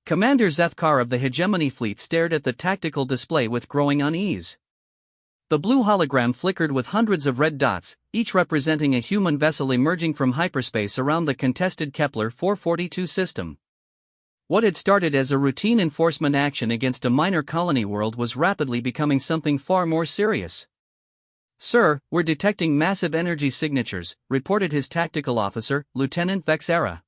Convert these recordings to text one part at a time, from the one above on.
Commander Zethkar of the Hegemony Fleet stared at the tactical display with growing unease. The blue hologram flickered with hundreds of red dots, each representing a human vessel emerging from hyperspace around the contested Kepler 442 system. What had started as a routine enforcement action against a minor colony world was rapidly becoming something far more serious. "Sir, we're detecting massive energy signatures," reported his tactical officer, Lieutenant Vexera.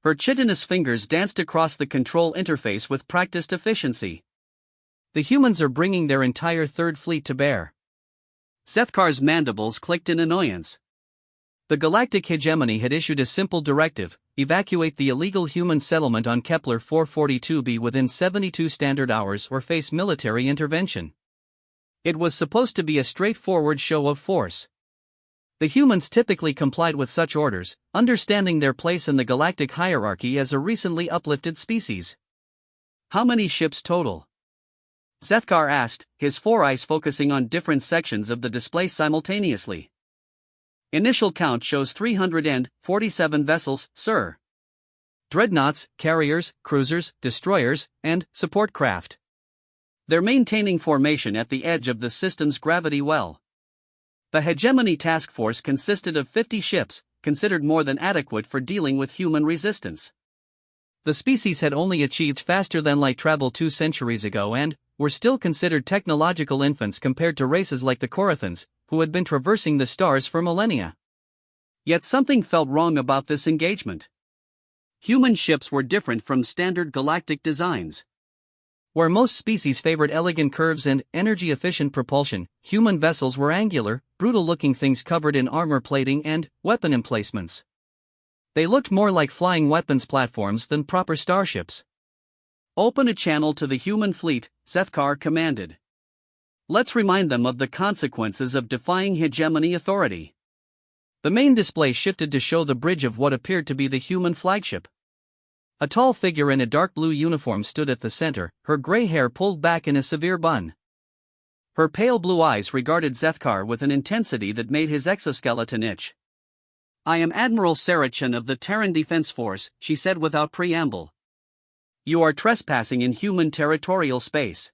Her chitinous fingers danced across the control interface with practiced efficiency. "The humans are bringing their entire third fleet to bear." Zethkar's mandibles clicked in annoyance. The Galactic Hegemony had issued a simple directive: evacuate the illegal human settlement on Kepler 442b within 72 standard hours or face military intervention. It was supposed to be a straightforward show of force. The humans typically complied with such orders, understanding their place in the galactic hierarchy as a recently uplifted species. "How many ships total?" Zethkar asked, his four eyes focusing on different sections of the display simultaneously. "Initial count shows 347 vessels, sir. Dreadnoughts, carriers, cruisers, destroyers, and support craft. They're maintaining formation at the edge of the system's gravity well." The Hegemony Task Force consisted of 50 ships, considered more than adequate for dealing with human resistance. The species had only achieved faster-than-light travel 2 centuries ago and were still considered technological infants compared to races like the Corathans, who had been traversing the stars for millennia. Yet something felt wrong about this engagement. Human ships were different from standard galactic designs. Where most species favored elegant curves and energy-efficient propulsion, human vessels were angular, brutal-looking things covered in armor plating and weapon emplacements. They looked more like flying weapons platforms than proper starships. "Open a channel to the human fleet," Zethkar commanded. "Let's remind them of the consequences of defying hegemony authority." The main display shifted to show the bridge of what appeared to be the human flagship. A tall figure in a dark blue uniform stood at the center, her gray hair pulled back in a severe bun. Her pale blue eyes regarded Zethkar with an intensity that made his exoskeleton itch. "I am Admiral Sarachan of the Terran Defense Force," she said without preamble. "You are trespassing in human territorial space."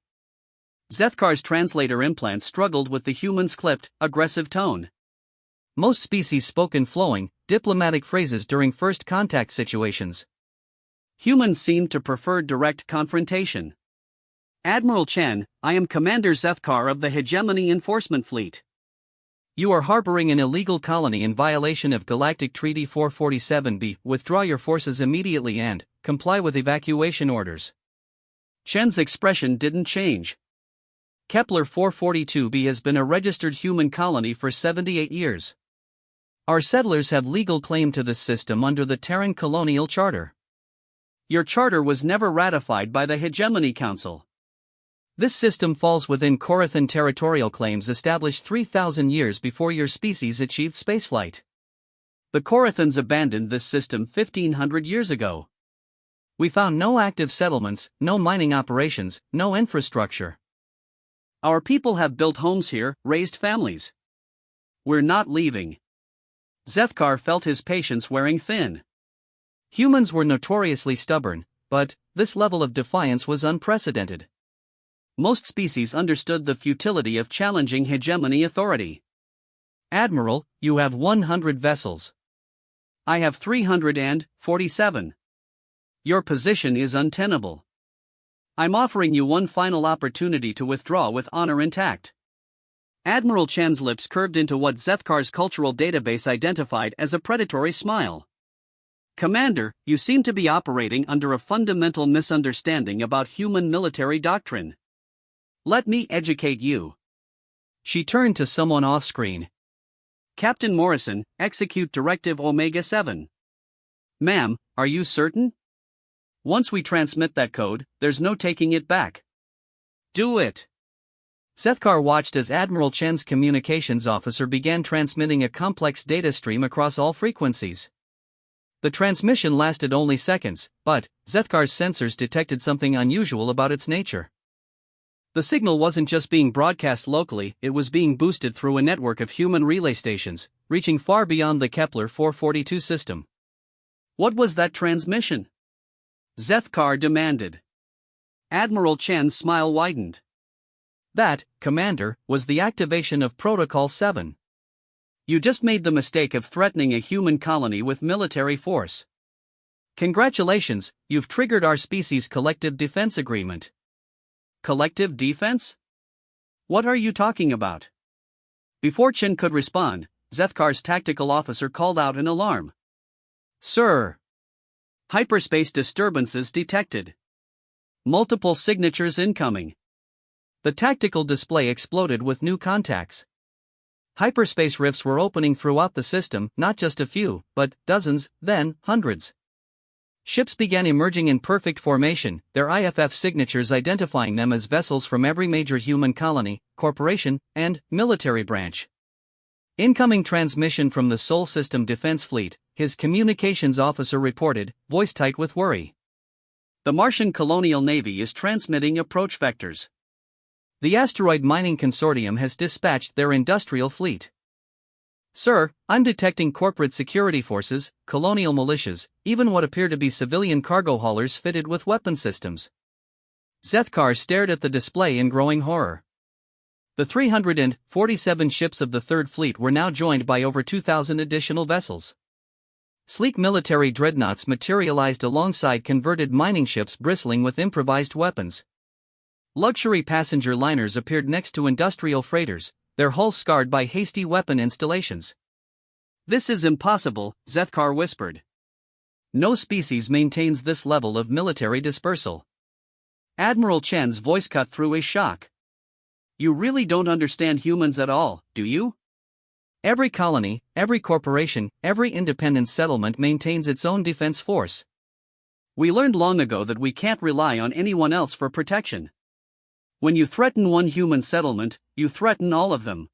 Zethkar's translator implant struggled with the human's clipped, aggressive tone. Most species spoke in flowing, diplomatic phrases during first contact situations. Humans seemed to prefer direct confrontation. "Admiral Chen, I am Commander Zethkar of the Hegemony Enforcement Fleet. You are harboring an illegal colony in violation of Galactic Treaty 447b. Withdraw your forces immediately and comply with evacuation orders." Chen's expression didn't change. "Kepler 442b has been a registered human colony for 78 years. Our settlers have legal claim to this system under the Terran Colonial Charter. Your charter was never ratified by the Hegemony Council. This system falls within Corathan territorial claims established 3,000 years before your species achieved spaceflight. The Corathans abandoned this system 1,500 years ago. We found no active settlements, no mining operations, no infrastructure. Our people have built homes here, raised families. We're not leaving." Zethkar felt his patience wearing thin. Humans were notoriously stubborn, but this level of defiance was unprecedented. Most species understood the futility of challenging hegemony authority. "Admiral, you have 100 vessels. I have 347. Your position is untenable. I'm offering you one final opportunity to withdraw with honor intact." Admiral Chen's lips curved into what Zethkar's cultural database identified as a predatory smile. "Commander, you seem to be operating under a fundamental misunderstanding about human military doctrine. Let me educate you." She turned to someone off-screen. "Captain Morrison, execute Directive Omega-7. Ma'am, are you certain? Once we transmit that code, there's no taking it back. Do it." Zethkar watched as Admiral Chen's communications officer began transmitting a complex data stream across all frequencies. The transmission lasted only seconds, but Zethkar's sensors detected something unusual about its nature. The signal wasn't just being broadcast locally, it was being boosted through a network of human relay stations, reaching far beyond the Kepler 442 system. What was that transmission? Zethkar demanded. Admiral Chen's smile widened. That, Commander, was the activation of Protocol 7. You just made the mistake of threatening a human colony with military force. Congratulations, you've triggered our species' collective defense agreement. Collective defense? What are you talking about? Before Chen could respond, Zethkar's tactical officer called out in alarm. Sir! Hyperspace disturbances detected. Multiple signatures incoming. The tactical display exploded with new contacts. Hyperspace rifts were opening throughout the system, not just a few, but dozens, then hundreds. Ships began emerging in perfect formation, their IFF signatures identifying them as vessels from every major human colony, corporation, and military branch. Incoming transmission from the Sol System Defense Fleet, his communications officer reported, voice tight with worry. The Martian Colonial Navy is transmitting approach vectors. The Asteroid Mining Consortium has dispatched their industrial fleet. Sir, I'm detecting corporate security forces, colonial militias, even what appear to be civilian cargo haulers fitted with weapon systems. Zethkar stared at the display in growing horror. The 347 ships of the Third Fleet were now joined by over 2,000 additional vessels. Sleek military dreadnoughts materialized alongside converted mining ships bristling with improvised weapons. Luxury passenger liners appeared next to industrial freighters, their hulls scarred by hasty weapon installations. This is impossible, Zethkar whispered. No species maintains this level of military dispersal. Admiral Chen's voice cut through his shock. You really don't understand humans at all, do you? Every colony, every corporation, every independent settlement maintains its own defense force. We learned long ago that we can't rely on anyone else for protection. When you threaten one human settlement, you threaten all of them.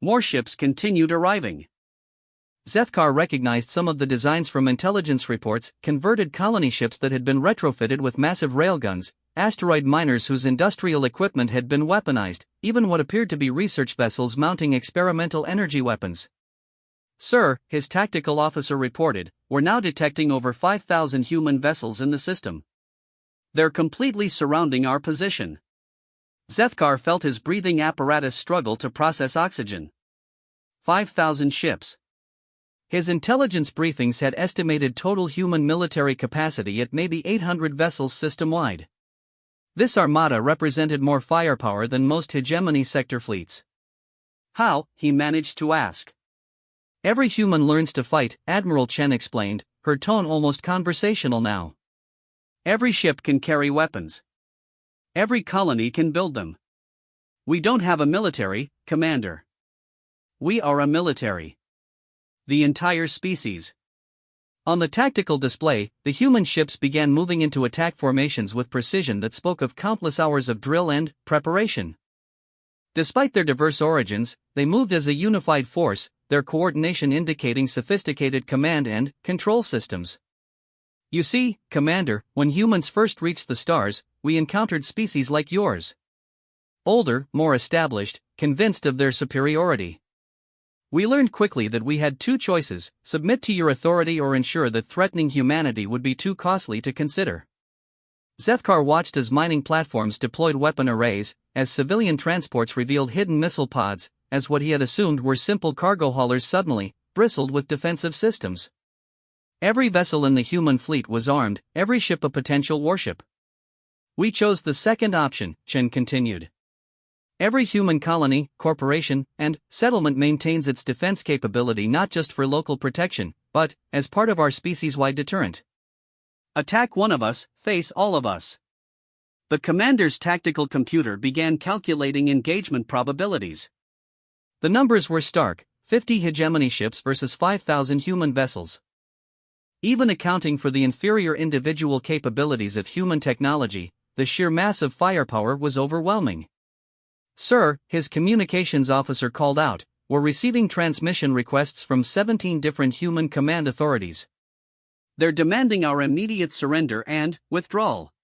More ships continued arriving. Zethkar recognized some of the designs from intelligence reports, converted colony ships that had been retrofitted with massive railguns, asteroid miners whose industrial equipment had been weaponized, even what appeared to be research vessels mounting experimental energy weapons. Sir, his tactical officer reported, we're now detecting over 5,000 human vessels in the system. They're completely surrounding our position. Zethkar felt his breathing apparatus struggle to process oxygen. 5,000 ships. His intelligence briefings had estimated total human military capacity at maybe 800 vessels system-wide. This armada represented more firepower than most hegemony sector fleets. How, he managed to ask. Every human learns to fight, Admiral Chen explained, her tone almost conversational now. Every ship can carry weapons. Every colony can build them. We don't have a military, Commander. We are a military. The entire species. On the tactical display, the human ships began moving into attack formations with precision that spoke of countless hours of drill and preparation. Despite their diverse origins, they moved as a unified force, their coordination indicating sophisticated command and control systems. You see, Commander, when humans first reached the stars, we encountered species like yours. Older, more established, convinced of their superiority. We learned quickly that we had two choices: submit to your authority or ensure that threatening humanity would be too costly to consider. Zethkar watched as mining platforms deployed weapon arrays, as civilian transports revealed hidden missile pods, as what he had assumed were simple cargo haulers suddenly bristled with defensive systems. Every vessel in the human fleet was armed, every ship a potential warship. We chose the second option, Chen continued. Every human colony, corporation, and settlement maintains its defense capability not just for local protection, but as part of our species-wide deterrent. Attack one of us, face all of us. The commander's tactical computer began calculating engagement probabilities. The numbers were stark: 50 hegemony ships versus 5,000 human vessels. Even accounting for the inferior individual capabilities of human technology, the sheer mass of firepower was overwhelming. Sir, his communications officer called out, we're receiving transmission requests from 17 different human command authorities. They're demanding our immediate surrender and withdrawal.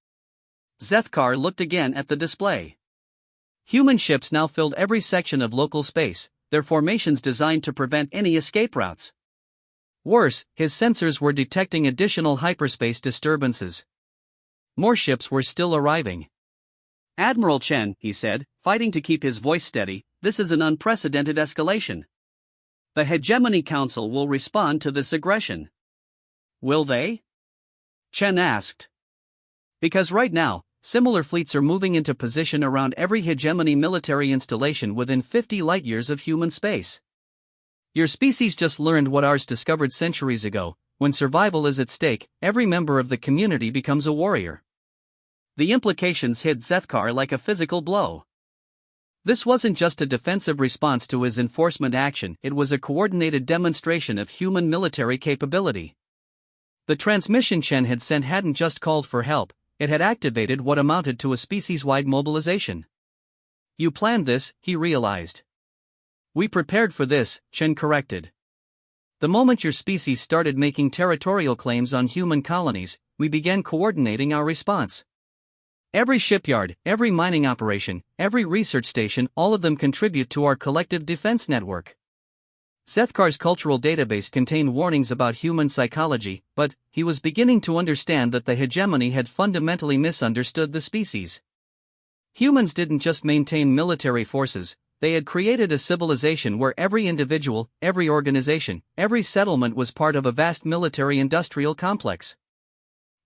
Zethkar looked again at the display. Human ships now filled every section of local space, their formations designed to prevent any escape routes. Worse, his sensors were detecting additional hyperspace disturbances. more ships were still arriving. "Admiral Chen," he said, fighting to keep his voice steady, "this is an unprecedented escalation. The Hegemony Council will respond to this aggression." "Will they?" Chen asked. "Because right now, similar fleets are moving into position around every hegemony military installation within 50 light-years of human space. Your species just learned what ours discovered centuries ago: when survival is at stake, every member of the community becomes a warrior." The implications hit Zethkar like a physical blow. This wasn't just a defensive response to his enforcement action, it was a coordinated demonstration of human military capability. The transmission Chen had sent hadn't just called for help, it had activated what amounted to a species-wide mobilization. "You planned this," he realized. "We prepared for this," Chen corrected. "The moment your species started making territorial claims on human colonies, we began coordinating our response. Every shipyard, every mining operation, every research station, all of them contribute to our collective defense network." Zethkar's cultural database contained warnings about human psychology, but he was beginning to understand that the hegemony had fundamentally misunderstood the species. Humans didn't just maintain military forces, they had created a civilization where every individual, every organization, every settlement was part of a vast military-industrial complex.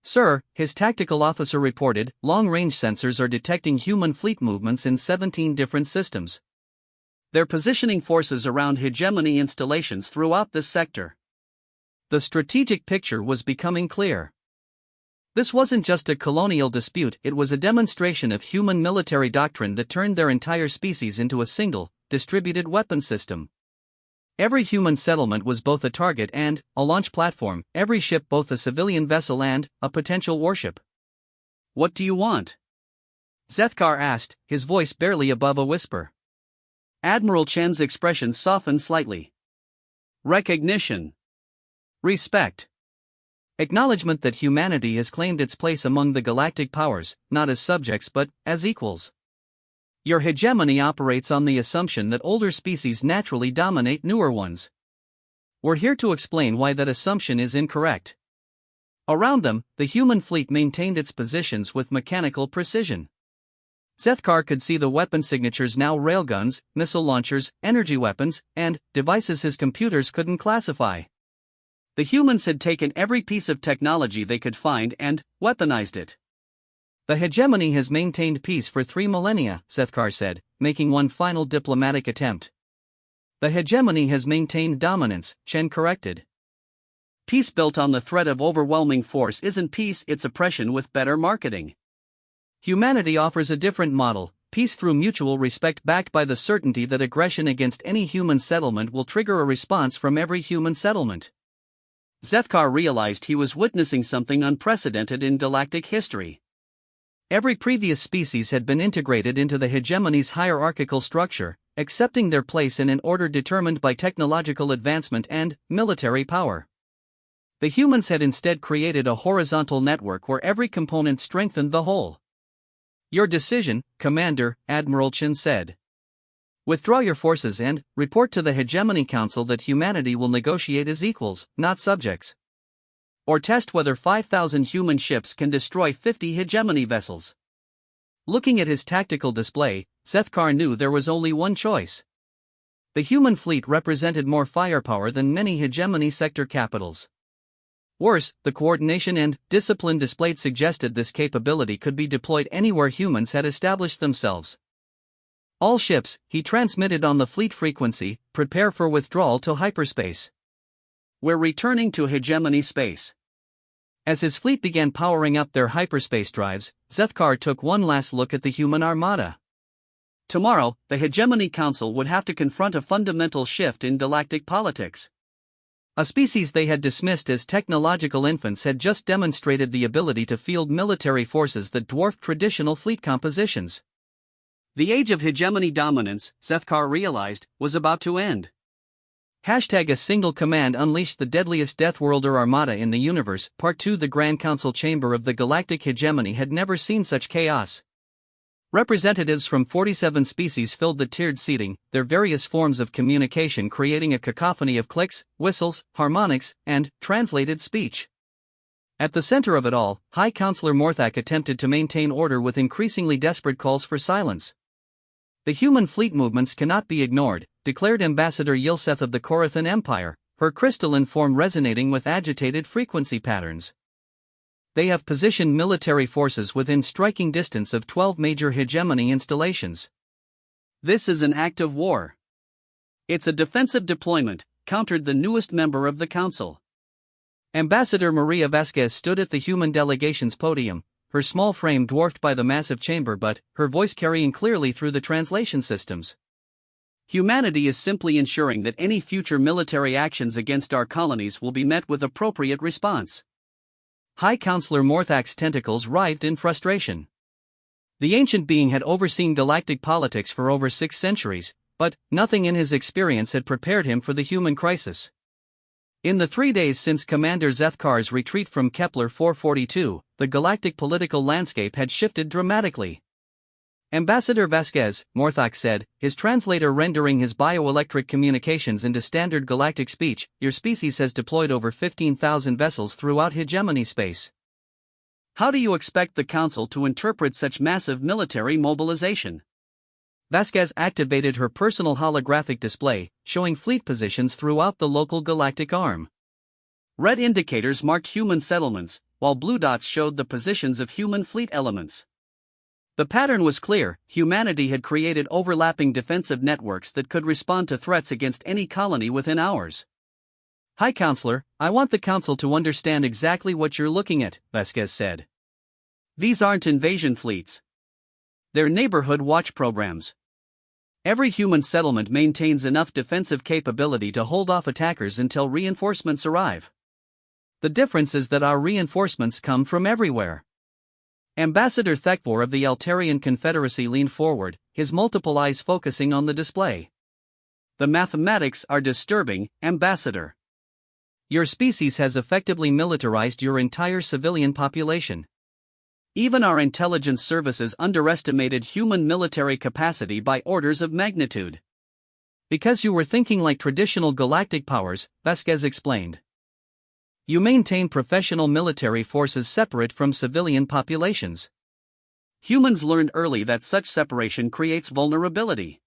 "Sir," his tactical officer reported, "long-range sensors are detecting human fleet movements in 17 different systems. They're positioning forces around hegemony installations throughout this sector." The strategic picture was becoming clear. This wasn't just a colonial dispute, it was a demonstration of human military doctrine that turned their entire species into a single, distributed weapon system. Every human settlement was both a target and a launch platform, every ship both a civilian vessel and a potential warship. "What do you want?" Zethkar asked, his voice barely above a whisper. Admiral Chen's expression softened slightly. "Recognition. Respect. Acknowledgement that humanity has claimed its place among the galactic powers, not as subjects but as equals. Your hegemony operates on the assumption that older species naturally dominate newer ones. We're here to explain why that assumption is incorrect." Around them, the human fleet maintained its positions with mechanical precision. Zethkar could see the weapon signatures now: railguns, missile launchers, energy weapons, and devices his computers couldn't classify. The humans had taken every piece of technology they could find and weaponized it. "The hegemony has maintained peace for 3 millennia, Zethkar said, making one final diplomatic attempt. "The hegemony has maintained dominance," Chen corrected. "Peace built on the threat of overwhelming force isn't peace, it's oppression with better marketing. Humanity offers a different model, peace through mutual respect backed by the certainty that aggression against any human settlement will trigger a response from every human settlement." Zethkar realized he was witnessing something unprecedented in galactic history. Every previous species had been integrated into the hegemony's hierarchical structure, accepting their place in an order determined by technological advancement and military power. The humans had instead created a horizontal network where every component strengthened the whole. "Your decision, Commander," Admiral Chen said. "Withdraw your forces and report to the Hegemony Council that humanity will negotiate as equals, not subjects. Or test whether 5,000 human ships can destroy 50 hegemony vessels." Looking at his tactical display, Zethkar knew there was only one choice. The human fleet represented more firepower than many hegemony sector capitals. Worse, the coordination and discipline displayed suggested this capability could be deployed anywhere humans had established themselves. "All ships," he transmitted on the fleet frequency, "prepare for withdrawal to hyperspace. We're returning to hegemony space." As his fleet began powering up their hyperspace drives, Zethkar took one last look at the human armada. Tomorrow, the Hegemony Council would have to confront a fundamental shift in galactic politics. A species they had dismissed as technological infants had just demonstrated the ability to field military forces that dwarfed traditional fleet compositions. The age of hegemony dominance, Zethkar realized, was about to end. A single command unleashed the deadliest Deathworlder Armada in the universe. Part 2. The Grand Council chamber of the galactic hegemony had never seen such chaos. Representatives from 47 species filled the tiered seating, their various forms of communication creating a cacophony of clicks, whistles, harmonics, and translated speech. At the center of it all, High Counselor Morthak attempted to maintain order with increasingly desperate calls for silence. The human fleet movements cannot be ignored, declared Ambassador Yilseth of the Korathan Empire, her crystalline form resonating with agitated frequency patterns. They have positioned military forces within striking distance of 12 major hegemony installations. This is an act of war. It's a defensive deployment, countered the newest member of the council. Ambassador Maria Vasquez stood at the human delegation's podium, her small frame dwarfed by the massive chamber but her voice carrying clearly through the translation systems. Humanity is simply ensuring that any future military actions against our colonies will be met with appropriate response. High Counselor Morthak's tentacles writhed in frustration. The ancient being had overseen galactic politics for over 6 centuries, but nothing in his experience had prepared him for the human crisis. In the 3 days since Commander Zethkar's retreat from Kepler 442, the galactic political landscape had shifted dramatically. Ambassador Vasquez, Morthak said, his translator rendering his bioelectric communications into standard galactic speech, your species has deployed over 15,000 vessels throughout hegemony space. How do you expect the Council to interpret such massive military mobilization? Vasquez activated her personal holographic display, showing fleet positions throughout the local galactic arm. Red indicators marked human settlements, while blue dots showed the positions of human fleet elements. The pattern was clear: humanity had created overlapping defensive networks that could respond to threats against any colony within hours. High Counselor, I want the Council to understand exactly what you're looking at, Vasquez said. These aren't invasion fleets. They're neighborhood watch programs. Every human settlement maintains enough defensive capability to hold off attackers until reinforcements arrive. The difference is that our reinforcements come from everywhere. Ambassador Thekvor of the Altarian Confederacy leaned forward, his multiple eyes focusing on the display. The mathematics are disturbing, Ambassador. Your species has effectively militarized your entire civilian population. Even our intelligence services underestimated human military capacity by orders of magnitude. Because you were thinking like traditional galactic powers, Vasquez explained. You maintain professional military forces separate from civilian populations. Humans learned early that such separation creates vulnerability.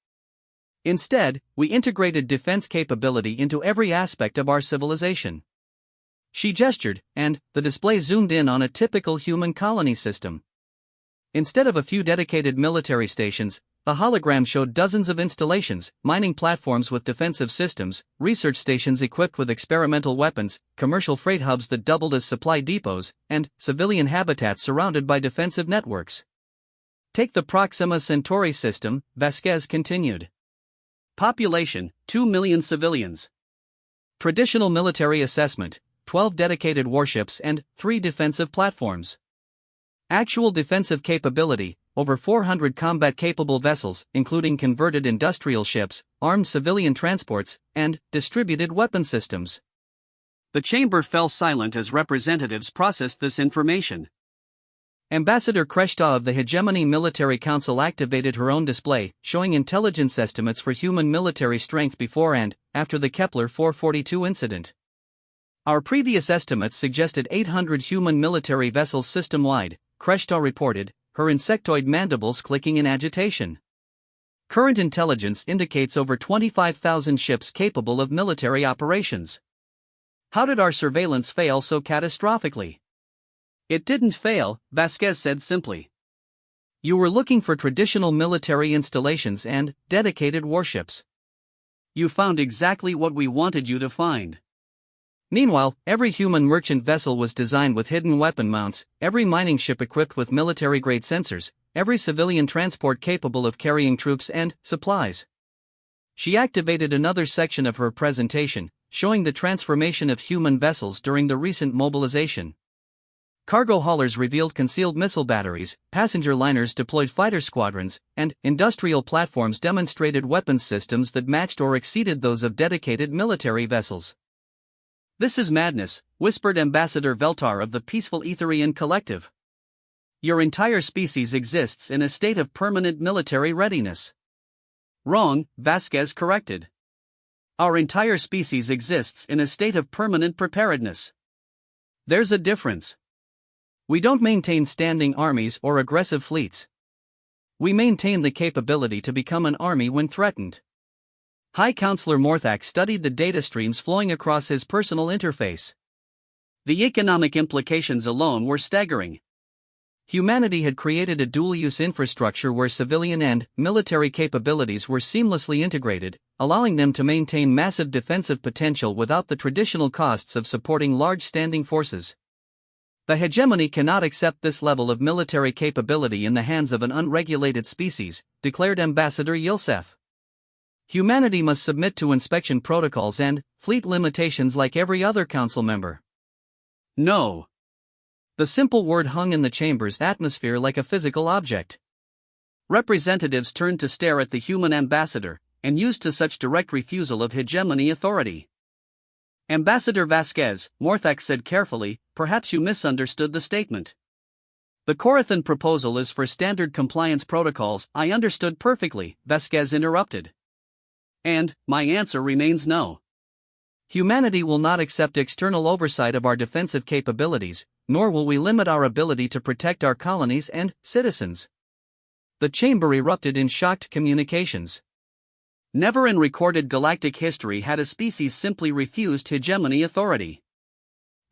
Instead, we integrated defense capability into every aspect of our civilization. She gestured, and the display zoomed in on a typical human colony system. Instead of a few dedicated military stations, the hologram showed dozens of installations, mining platforms with defensive systems, research stations equipped with experimental weapons, commercial freight hubs that doubled as supply depots, and civilian habitats surrounded by defensive networks. Take the Proxima Centauri system, Vasquez continued. Population, 2 million civilians. Traditional military assessment, 12 dedicated warships and 3 defensive platforms. Actual defensive capability, over 400 combat-capable vessels, including converted industrial ships, armed civilian transports, and distributed weapon systems. The chamber fell silent as representatives processed this information. Ambassador Kreshta of the Hegemony Military Council activated her own display, showing intelligence estimates for human military strength before and after the Kepler 442 incident. Our previous estimates suggested 800 human military vessels system-wide, Kreshta reported, her insectoid mandibles clicking in agitation. Current intelligence indicates over 25,000 ships capable of military operations. How did our surveillance fail so catastrophically? It didn't fail, Vasquez said simply. You were looking for traditional military installations and dedicated warships. You found exactly what we wanted you to find. Meanwhile, every human merchant vessel was designed with hidden weapon mounts, every mining ship equipped with military-grade sensors, every civilian transport capable of carrying troops and supplies. She activated another section of her presentation, showing the transformation of human vessels during the recent mobilization. Cargo haulers revealed concealed missile batteries, passenger liners deployed fighter squadrons, and industrial platforms demonstrated weapons systems that matched or exceeded those of dedicated military vessels. This is madness, whispered Ambassador Veltar of the Peaceful Etherian Collective. Your entire species exists in a state of permanent military readiness. Wrong, Vasquez corrected. Our entire species exists in a state of permanent preparedness. There's a difference. We don't maintain standing armies or aggressive fleets. We maintain the capability to become an army when threatened. High Counselor Morthak studied the data streams flowing across his personal interface. The economic implications alone were staggering. Humanity had created a dual-use infrastructure where civilian and military capabilities were seamlessly integrated, allowing them to maintain massive defensive potential without the traditional costs of supporting large standing forces. The hegemony cannot accept this level of military capability in the hands of an unregulated species, declared Ambassador Yilseth. Humanity must submit to inspection protocols and fleet limitations like every other council member. No. The simple word hung in the chamber's atmosphere like a physical object. Representatives turned to stare at the human ambassador, and used to such direct refusal of hegemony authority. Ambassador Vasquez, Morthak said carefully, perhaps you misunderstood the statement. The Corathan proposal is for standard compliance protocols. I understood perfectly, Vasquez interrupted. And my answer remains no. Humanity will not accept external oversight of our defensive capabilities, nor will we limit our ability to protect our colonies and citizens. The chamber erupted in shocked communications. Never in recorded galactic history had a species simply refused hegemony authority.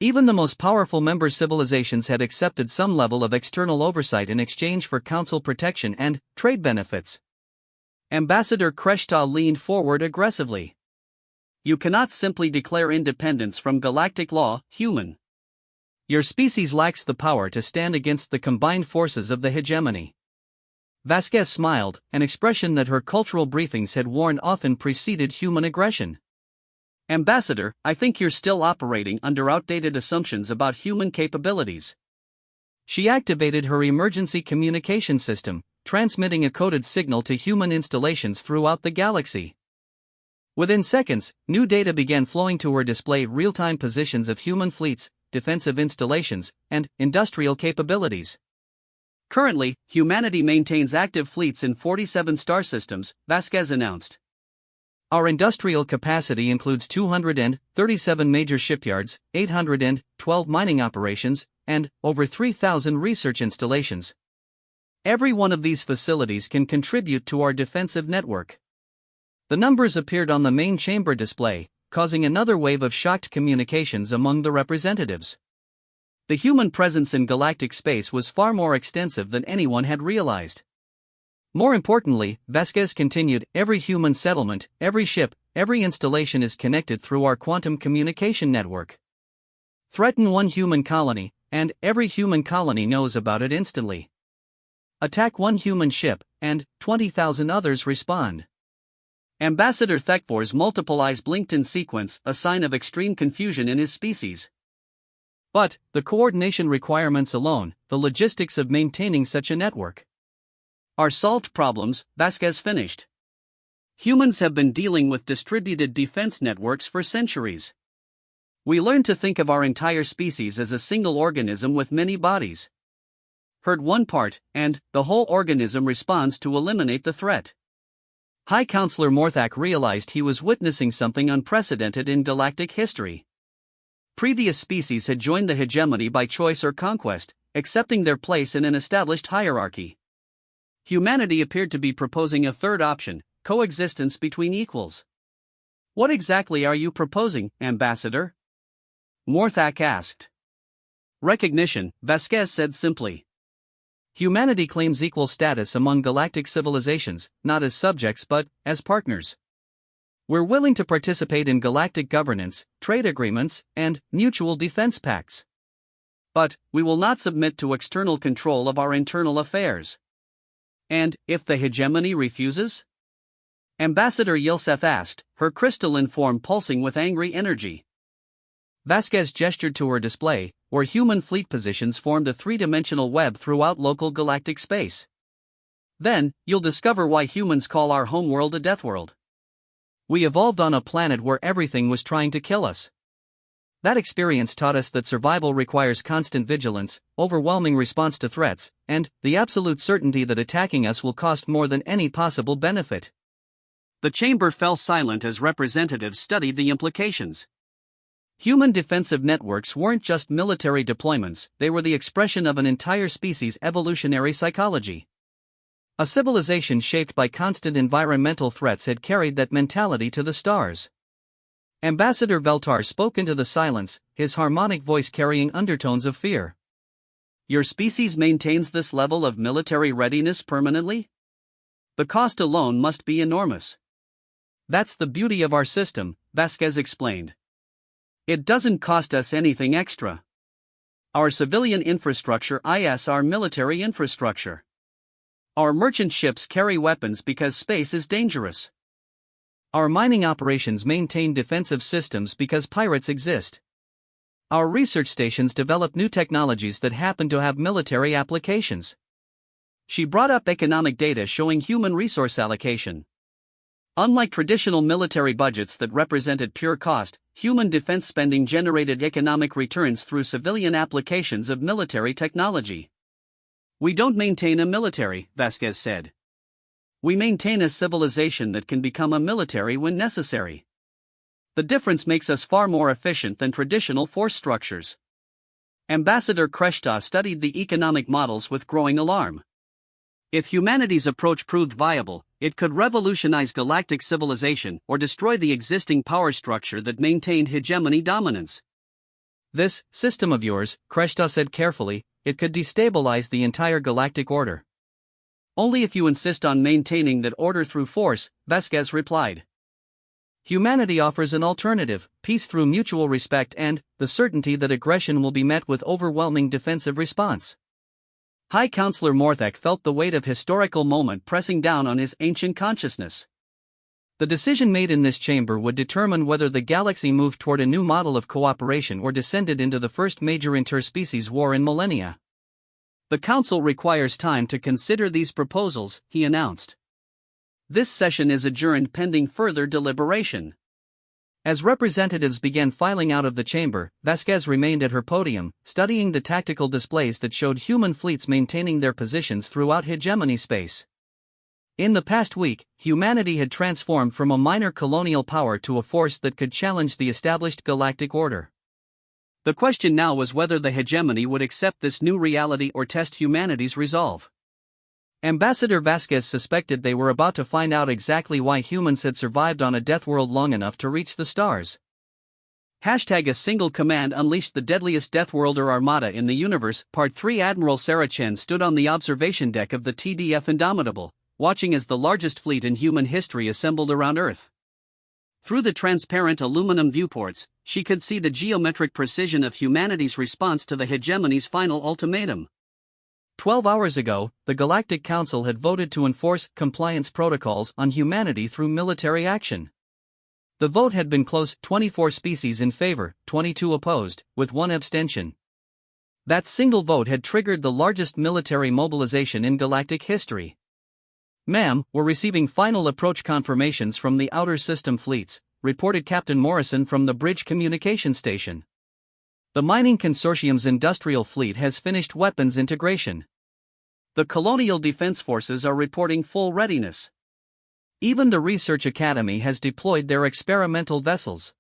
Even the most powerful member civilizations had accepted some level of external oversight in exchange for council protection and trade benefits. Ambassador Kreshta leaned forward aggressively. You cannot simply declare independence from galactic law, human. Your species lacks the power to stand against the combined forces of the hegemony. Vasquez smiled, an expression that her cultural briefings had warned often preceded human aggression. Ambassador, I think you're still operating under outdated assumptions about human capabilities. She activated her emergency communication system, transmitting a coded signal to human installations throughout the galaxy. Within seconds, new data began flowing to her display real-time positions of human fleets, defensive installations, and industrial capabilities. Currently, humanity maintains active fleets in 47 star systems, Vasquez announced. Our industrial capacity includes 237 major shipyards, 812 mining operations, and over 3,000 research installations. Every one of these facilities can contribute to our defensive network. The numbers appeared on the main chamber display, causing another wave of shocked communications among the representatives. The human presence in galactic space was far more extensive than anyone had realized. More importantly, Vasquez continued, every human settlement, every ship, every installation is connected through our quantum communication network. Threaten one human colony, and every human colony knows about it instantly. Attack one human ship, and 20,000 others respond. Ambassador Thekvor's multiple eyes blinked in sequence, a sign of extreme confusion in his species. But, the coordination requirements alone, the logistics of maintaining such a network, are solved problems, Vasquez finished. Humans have been dealing with distributed defense networks for centuries. We learned to think of our entire species as a single organism with many bodies. Hurt one part, and the whole organism responds to eliminate the threat. High Counselor Morthak realized he was witnessing something unprecedented in galactic history. Previous species had joined the hegemony by choice or conquest, accepting their place in an established hierarchy. Humanity appeared to be proposing a third option, coexistence between equals. What exactly are you proposing, Ambassador? Morthak asked. Recognition, Vasquez said simply. Humanity claims equal status among galactic civilizations, not as subjects but as partners. We're willing to participate in galactic governance, trade agreements, and mutual defense pacts. But we will not submit to external control of our internal affairs. And if the hegemony refuses? Ambassador Yilseth asked, her crystalline form pulsing with angry energy. Vasquez gestured to her display, where human fleet positions formed a three-dimensional web throughout local galactic space. Then, you'll discover why humans call our homeworld a death world. We evolved on a planet where everything was trying to kill us. That experience taught us that survival requires constant vigilance, overwhelming response to threats, and the absolute certainty that attacking us will cost more than any possible benefit. The chamber fell silent as representatives studied the implications. Human defensive networks weren't just military deployments, they were the expression of an entire species' evolutionary psychology. A civilization shaped by constant environmental threats had carried that mentality to the stars. Ambassador Veltar spoke into the silence, his harmonic voice carrying undertones of fear. Your species maintains this level of military readiness permanently? The cost alone must be enormous. That's the beauty of our system, Vasquez explained. It doesn't cost us anything extra. Our civilian infrastructure is our military infrastructure. Our merchant ships carry weapons because space is dangerous. Our mining operations maintain defensive systems because pirates exist. Our research stations develop new technologies that happen to have military applications. She brought up economic data showing human resource allocation. Unlike traditional military budgets that represented pure cost, human defense spending generated economic returns through civilian applications of military technology. We don't maintain a military, Vasquez said. We maintain a civilization that can become a military when necessary. The difference makes us far more efficient than traditional force structures. Ambassador Kreshta studied the economic models with growing alarm. If humanity's approach proved viable, it could revolutionize galactic civilization or destroy the existing power structure that maintained hegemony dominance. This system of yours, Kreshta said carefully, it could destabilize the entire galactic order. Only if you insist on maintaining that order through force, Vasquez replied. Humanity offers an alternative, peace through mutual respect and the certainty that aggression will be met with overwhelming defensive response. High Counselor Morthek felt the weight of historical moment pressing down on his ancient consciousness. The decision made in this chamber would determine whether the galaxy moved toward a new model of cooperation or descended into the first major interspecies war in millennia. The Council requires time to consider these proposals, he announced. This session is adjourned pending further deliberation. As representatives began filing out of the chamber, Vasquez remained at her podium, studying the tactical displays that showed human fleets maintaining their positions throughout hegemony space. In the past week, humanity had transformed from a minor colonial power to a force that could challenge the established galactic order. The question now was whether the hegemony would accept this new reality or test humanity's resolve. Ambassador Vasquez suspected they were about to find out exactly why humans had survived on a death world long enough to reach the stars. #A single command unleashed the deadliest Deathworlder Armada in the universe. Part 3. Admiral Sarah Chen stood on the observation deck of the TDF Indomitable, watching as the largest fleet in human history assembled around Earth. Through the transparent aluminum viewports, she could see the geometric precision of humanity's response to the hegemony's final ultimatum. 12 hours ago, the Galactic Council had voted to enforce compliance protocols on humanity through military action. The vote had been close, 24 species in favor, 22 opposed, with 1 abstention. That single vote had triggered the largest military mobilization in galactic history. "Ma'am, we're receiving final approach confirmations from the outer system fleets," reported Captain Morrison from the bridge communication station. The mining consortium's industrial fleet has finished weapons integration. The Colonial Defense Forces are reporting full readiness. Even the Research Academy has deployed their experimental vessels.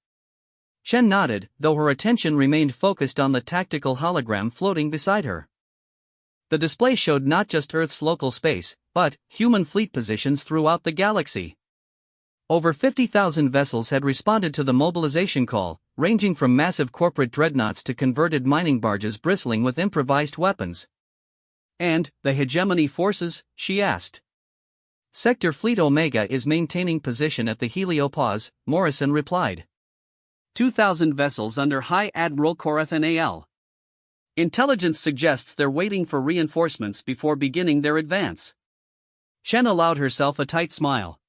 Chen nodded, though her attention remained focused on the tactical hologram floating beside her. The display showed not just Earth's local space, but human fleet positions throughout the galaxy. Over 50,000 vessels had responded to the mobilization call, ranging from massive corporate dreadnoughts to converted mining barges bristling with improvised weapons. "And the hegemony forces?" she asked. "Sector Fleet Omega is maintaining position at the heliopause," Morrison replied. 2,000 vessels under High Admiral Korathan Al. Intelligence suggests they're waiting for reinforcements before beginning their advance. Chen allowed herself a tight smile.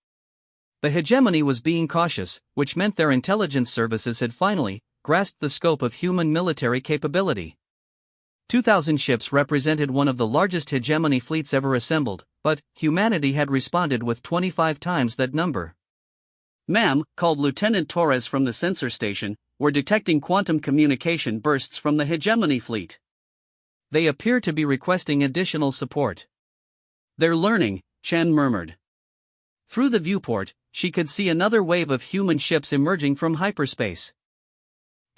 The hegemony was being cautious, which meant their intelligence services had finally grasped the scope of human military capability. 2,000 ships represented one of the largest hegemony fleets ever assembled, but humanity had responded with 25 times that number. "Ma'am," called Lieutenant Torres from the sensor station, "we're detecting quantum communication bursts from the hegemony fleet. They appear to be requesting additional support." "They're learning," Chen murmured. Through the viewport, she could see another wave of human ships emerging from hyperspace.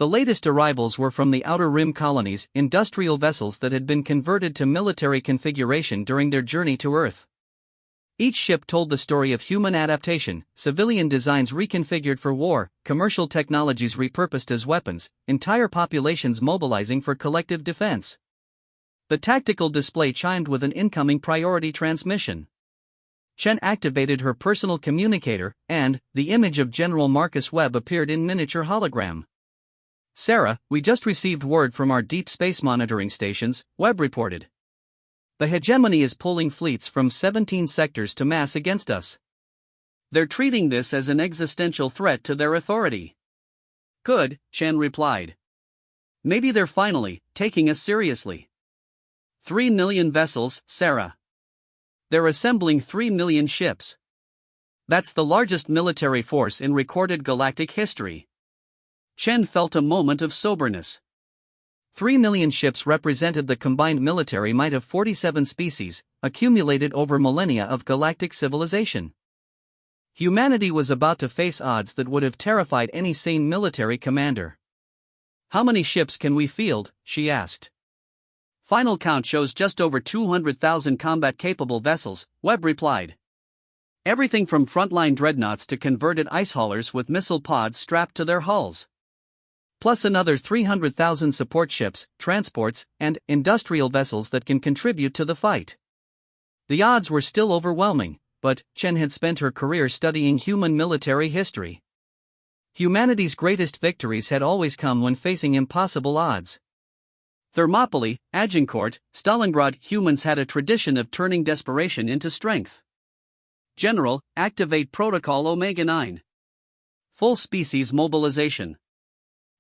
The latest arrivals were from the Outer Rim colonies, industrial vessels that had been converted to military configuration during their journey to Earth. Each ship told the story of human adaptation, civilian designs reconfigured for war, commercial technologies repurposed as weapons, entire populations mobilizing for collective defense. The tactical display chimed with an incoming priority transmission. Chen activated her personal communicator, and the image of General Marcus Webb appeared in miniature hologram. "Sarah, we just received word from our deep space monitoring stations," Webb reported. "The hegemony is pulling fleets from 17 sectors to mass against us. They're treating this as an existential threat to their authority." "Good," Chen replied. "Maybe they're finally taking us seriously." 3 million vessels, Sarah. They're assembling 3 million ships. That's the largest military force in recorded galactic history. Chen felt a moment of soberness. 3 million ships represented the combined military might of 47 species, accumulated over millennia of galactic civilization. Humanity was about to face odds that would have terrified any sane military commander. "How many ships can we field?" she asked. "Final count shows just over 200,000 combat-capable vessels," Webb replied. "Everything from frontline dreadnoughts to converted ice haulers with missile pods strapped to their hulls. Plus another 300,000 support ships, transports, and industrial vessels that can contribute to the fight." The odds were still overwhelming, but Chen had spent her career studying human military history. Humanity's greatest victories had always come when facing impossible odds. Thermopylae, Agincourt, Stalingrad. Humans had a tradition of turning desperation into strength. "General, activate Protocol Omega-9. Full species mobilization."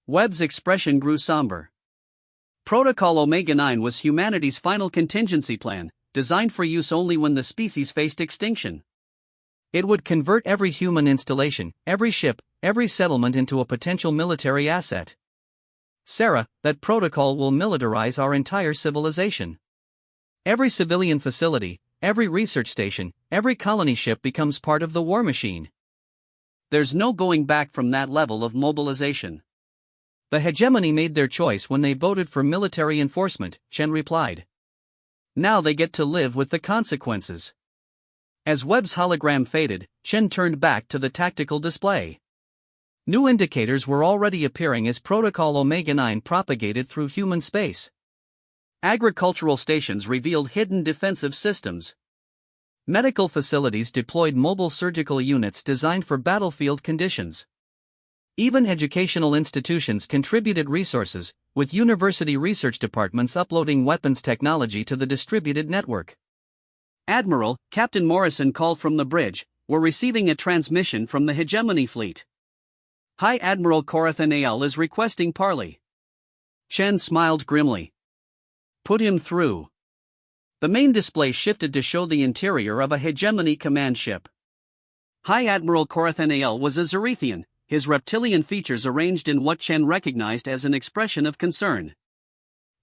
Webb's expression grew somber. Protocol Omega-9 was humanity's final contingency plan, designed for use only when the species faced extinction. It would convert every human installation, every ship, every settlement into a potential military asset. "Sarah, that protocol will militarize our entire civilization. Every civilian facility, every research station, every colony ship becomes part of the war machine. There's no going back from that level of mobilization." "The hegemony made their choice when they voted for military enforcement," Chen replied. "Now they get to live with the consequences." As Webb's hologram faded, Chen turned back to the tactical display. New indicators were already appearing as Protocol Omega-9 propagated through human space. Agricultural stations revealed hidden defensive systems. Medical facilities deployed mobile surgical units designed for battlefield conditions. Even educational institutions contributed resources, with university research departments uploading weapons technology to the distributed network. "Admiral," Captain Morrison called from the bridge, "we're receiving a transmission from the Hegemony Fleet. High Admiral Corathanael is requesting parley." Chen smiled grimly. "Put him through." The main display shifted to show the interior of a Hegemony command ship. High Admiral Corathanael was a Zerethian, his reptilian features arranged in what Chen recognized as an expression of concern.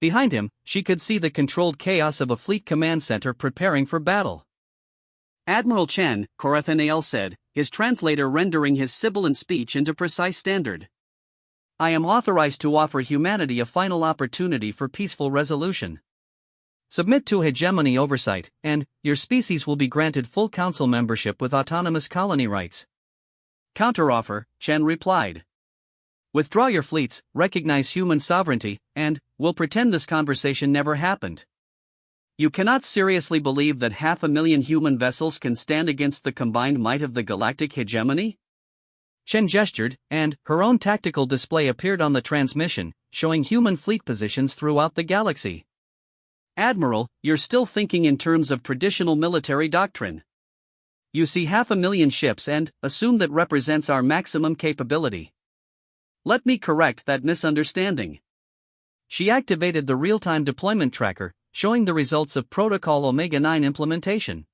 Behind him, she could see the controlled chaos of a fleet command center preparing for battle. "Admiral Chen," Corathanael said, his translator rendering his sibilant speech into precise standard. "I am authorized to offer humanity a final opportunity for peaceful resolution. Submit to hegemony oversight, and your species will be granted full council membership with autonomous colony rights." "Counteroffer," Chen replied. "Withdraw your fleets, recognize human sovereignty, and we'll pretend this conversation never happened." "You cannot seriously believe that 500,000 human vessels can stand against the combined might of the galactic hegemony?" Chen gestured, and her own tactical display appeared on the transmission, showing human fleet positions throughout the galaxy. "Admiral, you're still thinking in terms of traditional military doctrine. You see 500,000 ships and assume that represents our maximum capability. Let me correct that misunderstanding." She activated the real-time deployment tracker, showing the results of Protocol Omega-9 implementation.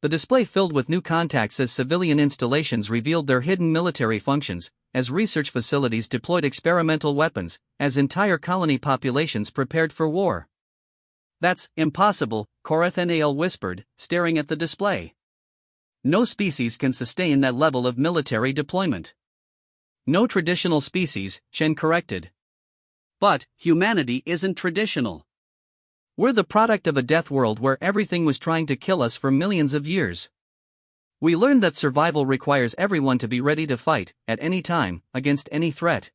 The display filled with new contacts as civilian installations revealed their hidden military functions, as research facilities deployed experimental weapons, as entire colony populations prepared for war. "That's impossible," Corathanael whispered, staring at the display. "No species can sustain that level of military deployment." no traditional species, Chen corrected. But humanity isn't traditional. We're the product of a death world where everything was trying to kill us for millions of years. We learned that survival requires everyone to be ready to fight, at any time, against any threat.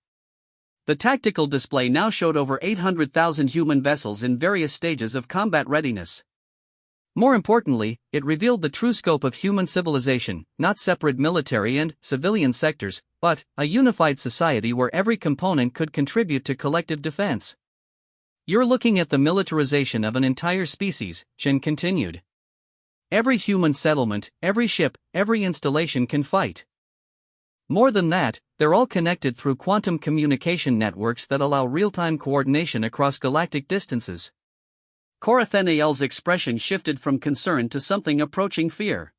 The tactical display now showed over 800,000 human vessels in various stages of combat readiness. More importantly, it revealed the true scope of human civilization, not separate military and civilian sectors, but a unified society where every component could contribute to collective defense. You're looking at the militarization of an entire species, Chen continued. Every human settlement, every ship, every installation can fight. More than that, they're all connected through quantum communication networks that allow real-time coordination across galactic distances. Corathenel's expression shifted from concern to something approaching fear.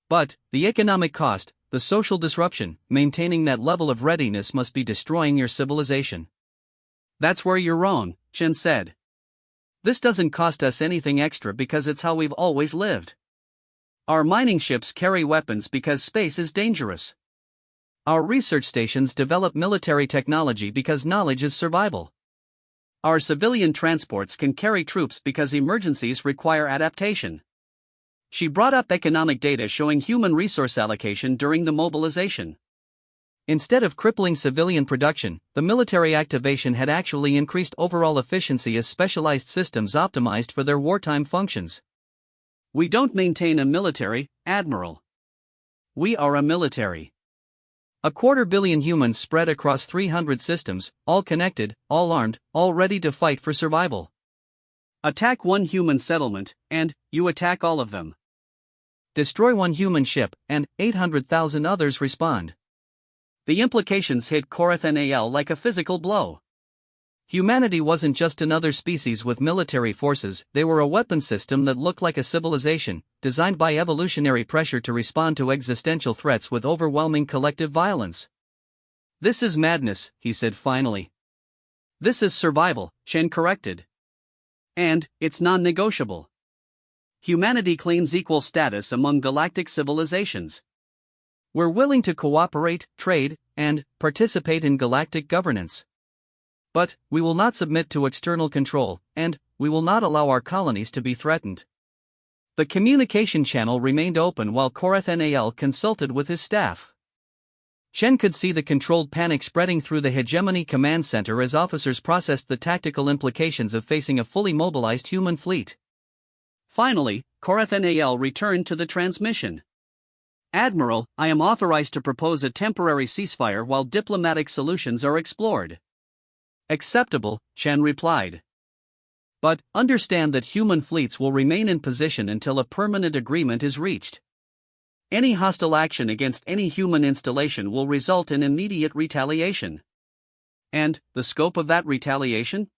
But the economic cost, the social disruption, maintaining that level of readiness must be destroying your civilization. That's where you're wrong, Chen said. This doesn't cost us anything extra because it's how we've always lived. Our mining ships carry weapons because space is dangerous. Our research stations develop military technology because knowledge is survival. Our civilian transports can carry troops because emergencies require adaptation. She brought up economic data showing human resource allocation during the mobilization. Instead of crippling civilian production, the military activation had actually increased overall efficiency as specialized systems optimized for their wartime functions. We don't maintain a military, Admiral. We are a military. 250 million humans spread across 300 systems, all connected, all armed, all ready to fight for survival. Attack one human settlement, and you attack all of them. Destroy one human ship, and 800,000 others respond. The implications hit Corathenel like a physical blow. Humanity wasn't just another species with military forces, they were a weapon system that looked like a civilization, designed by evolutionary pressure to respond to existential threats with overwhelming collective violence. This is madness, he said finally. This is survival, Chen corrected. And it's non-negotiable. Humanity claims equal status among galactic civilizations. We're willing to cooperate, trade, and participate in galactic governance. But we will not submit to external control, and we will not allow our colonies to be threatened. The communication channel remained open while Corathenel consulted with his staff. Chen could see the controlled panic spreading through the Hegemony Command Center as officers processed the tactical implications of facing a fully mobilized human fleet. Finally, Corathenel returned to the transmission. Admiral, I am authorized to propose a temporary ceasefire while diplomatic solutions are explored. Acceptable, Chen replied. But understand that human fleets will remain in position until a permanent agreement is reached. Any hostile action against any human installation will result in immediate retaliation. And the scope of that retaliation?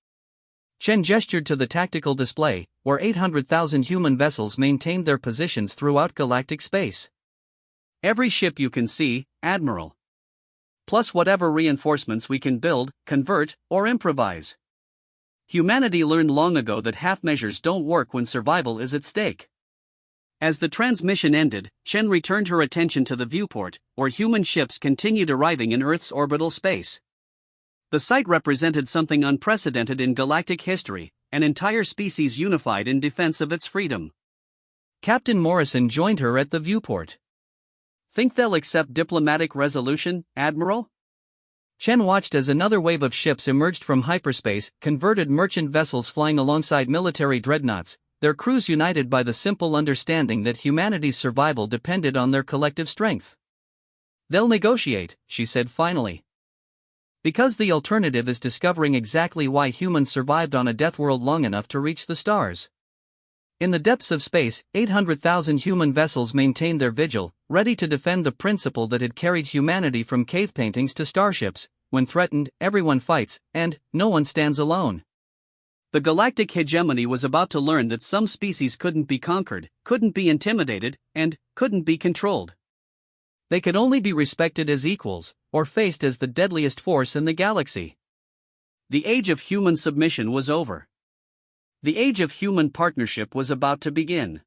Chen gestured to the tactical display, where 800,000 human vessels maintained their positions throughout galactic space. Every ship you can see, Admiral. Plus whatever reinforcements we can build, convert, or improvise. Humanity learned long ago that half measures don't work when survival is at stake. As the transmission ended, Chen returned her attention to the viewport, where human ships continued arriving in Earth's orbital space. The sight represented something unprecedented in galactic history, an entire species unified in defense of its freedom. Captain Morrison joined her at the viewport. Think they'll accept diplomatic resolution, Admiral? Chen watched as another wave of ships emerged from hyperspace, converted merchant vessels flying alongside military dreadnoughts, their crews united by the simple understanding that humanity's survival depended on their collective strength. They'll negotiate, she said finally. Because the alternative is discovering exactly why humans survived on a death world long enough to reach the stars. In the depths of space, 800,000 human vessels maintained their vigil, ready to defend the principle that had carried humanity from cave paintings to starships: when threatened, everyone fights, and no one stands alone. The galactic hegemony was about to learn that some species couldn't be conquered, couldn't be intimidated, and couldn't be controlled. They could only be respected as equals, or faced as the deadliest force in the galaxy. The age of human submission was over. The age of human partnership was about to begin.